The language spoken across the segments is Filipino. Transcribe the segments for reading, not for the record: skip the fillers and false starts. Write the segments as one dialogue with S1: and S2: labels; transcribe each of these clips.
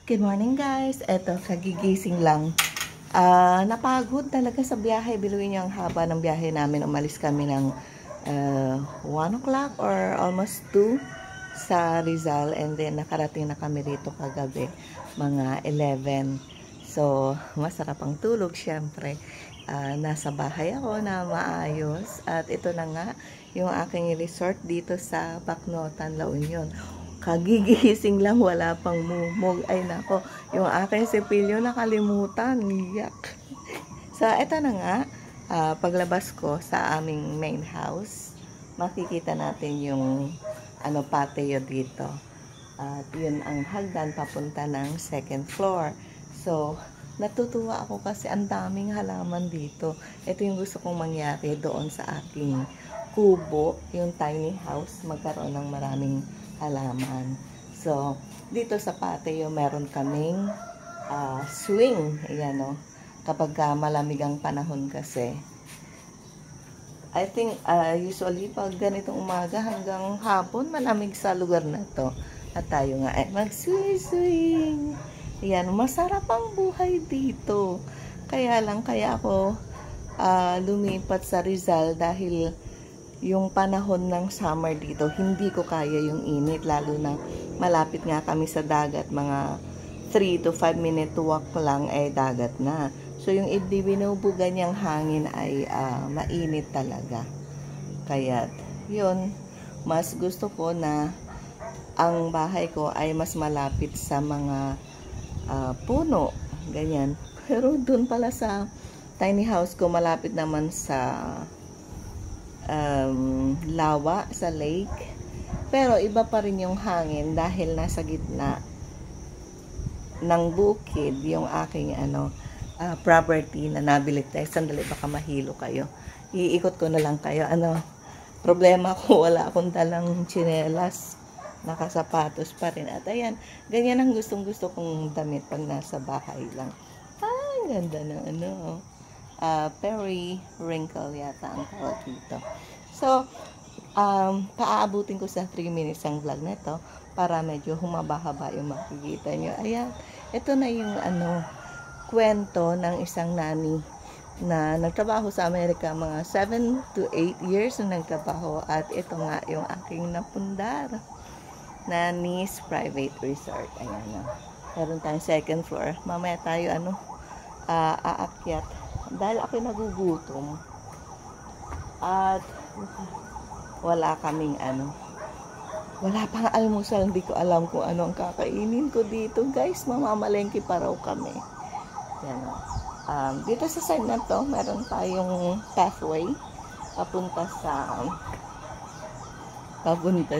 S1: Good morning guys. Eto, kagigising lang. Napagod talaga sa biyahe. Biluin niyo ang haba ng biyahe namin. Umalis kami ng 1 o'clock or almost 2 sa Rizal. And then nakarating na kami rito kagabi. Mga 11. So, masarap ang tulog syempre. Nasa bahay ako na maayos. At ito na nga yung aking resort dito sa Bacnotan, La Union. Kagigising lang, wala pang mumog. Ay nako, yung aking sipilyo nakalimutan. Yak. So, eto na nga, paglabas ko sa aming main house, makikita natin yung patio dito. At yun ang hagdan papunta ng second floor. So, natutuwa ako kasi ang daming halaman dito. Ito yung gusto kong mangyari doon sa aking kubo, yung tiny house, magkaroon ng maraming halaman. So, dito sa patio meron kaming swing. Ayan o. Kapag malamig ang panahon kasi. I think usually pag ganitong umaga hanggang hapon malamig sa lugar na to. At tayo nga ay mag-swing. Ayan, masarap ang buhay dito. Kaya ako lumipat sa Rizal dahil yung panahon ng summer dito, hindi ko kaya yung init, lalo na malapit nga kami sa dagat, mga 3 to 5 minute walk lang ay dagat na. So yung ibinubuga niyang hangin ay mainit talaga. Kaya yun, mas gusto ko na ang bahay ko ay mas malapit sa mga puno, ganyan. Pero dun pala sa tiny house ko, malapit naman sa lawa, sa lake. Pero iba pa rin yung hangin dahil nasa gitna ng bukid yung aking property na nabili tayo. Sandali, baka mahilo kayo. Iikot ko na lang kayo. Problema ko, wala akong dalang tsinelas. Nakasapatos pa rin. At ayan, ganyan ang gustong-gusto kong damit pag nasa bahay lang. Ang ganda ng periwinkle yata ang tawag dito. So, paaabutin ko sa 3 minutes ang vlog na ito para medyo humaba-haba yung makikita nyo. Ayan, ito na yung kwento ng isang nani na nagtrabaho sa Amerika, mga 7 to 8 years na nagtrabaho. At ito nga yung aking napundar, Nani's Private Resort. Ayan na. Meron tayong second floor. Mamaya tayo aakyat dahil ako nagugutom at wala kaming wala pang almusal. Hindi ko alam kung ano ang kakainin ko dito guys. Mamamalengke pa raw kami. Yan dito sa side na to meron tayong pathway papunta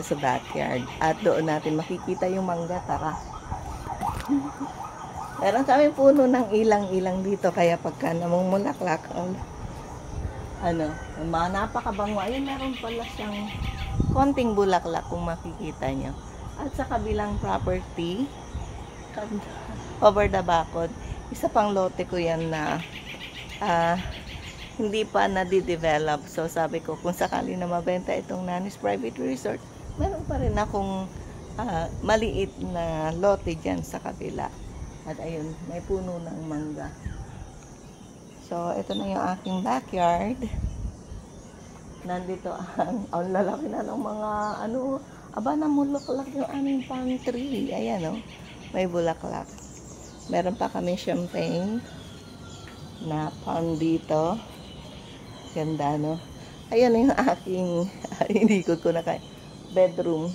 S1: sa backyard at doon natin makikita yung mangga. Tara. Meron kami puno ng ilang-ilang dito, kaya pagka namumulaklak, napakabango. Ayun, meron pala siyang konting bulaklak kung makikita nyo. At sa kabilang property, over the bakod, isa pang lote ko yan na hindi pa nadidevelop. So sabi ko, kung sakali na mabenta itong Nani's Private Resort, meron pa rin akong maliit na lote dyan sa kabila. At ayun, may puno ng mangga. So, ito na yung aking backyard. Nandito ang lalaki na ng mga namulaklak yung aming pantry. Ayan may bulaklak. Meron pa kami champagne na pang dito. Ganda, no? Ayan yung aking inikot ko na bedroom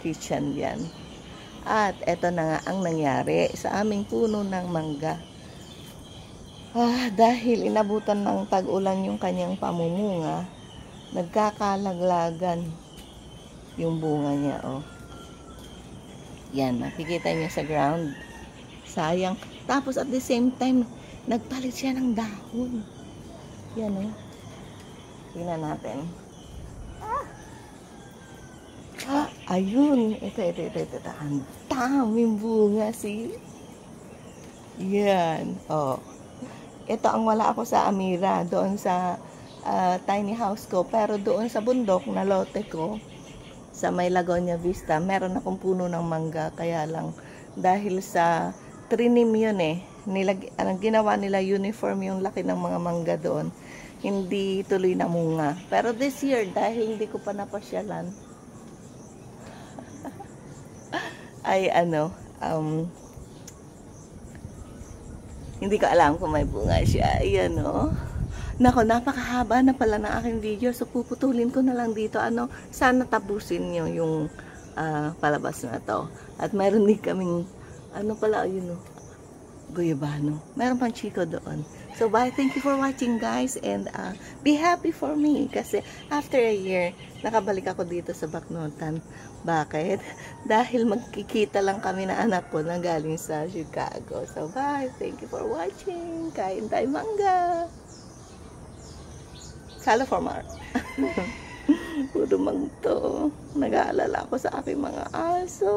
S1: kitchen yan. At eto na nga ang nangyari sa aming puno ng mangga. Dahil inabutan ng tag-ulan yung kanyang pamumunga, nagkakalaglagan yung bunga niya. Yan, nakikita niyo sa ground. Sayang. Tapos at the same time, nagpalit siya ng dahon. Yan tingnan natin. Ayun. Ito. Ang daming bunga, see? Yan. Ito ang wala ako sa Amira, doon sa tiny house ko. Pero doon sa bundok na lote ko, sa may Lagonia Vista, meron akong puno ng mangga. Kaya lang, dahil sa trinim yun eh. Anong ginawa nila uniform yung laki ng mga mangga doon. Hindi tuloy na munga. Pero this year, dahil hindi ko pa napasyalan, ay hindi ko alam kung may bunga siya. Ayan o. Nako, napakahaba na pala ng aking video. So, puputulin ko na lang dito. Sana tapusin nyo yung palabas na to. At meron din kaming, guyabano. Meron pang chiko doon. So, bye. Thank you for watching, guys. And be happy for me. Kasi after a year, nakabalik ako dito sa Bacnotan. Bakit? Dahil magkikita lang kami na anak ko na galing sa Chicago. So, bye. Thank you for watching. Kain tayo mangga. Sala for more. Puro mang to. Nag-aalala ako sa aking mga aso.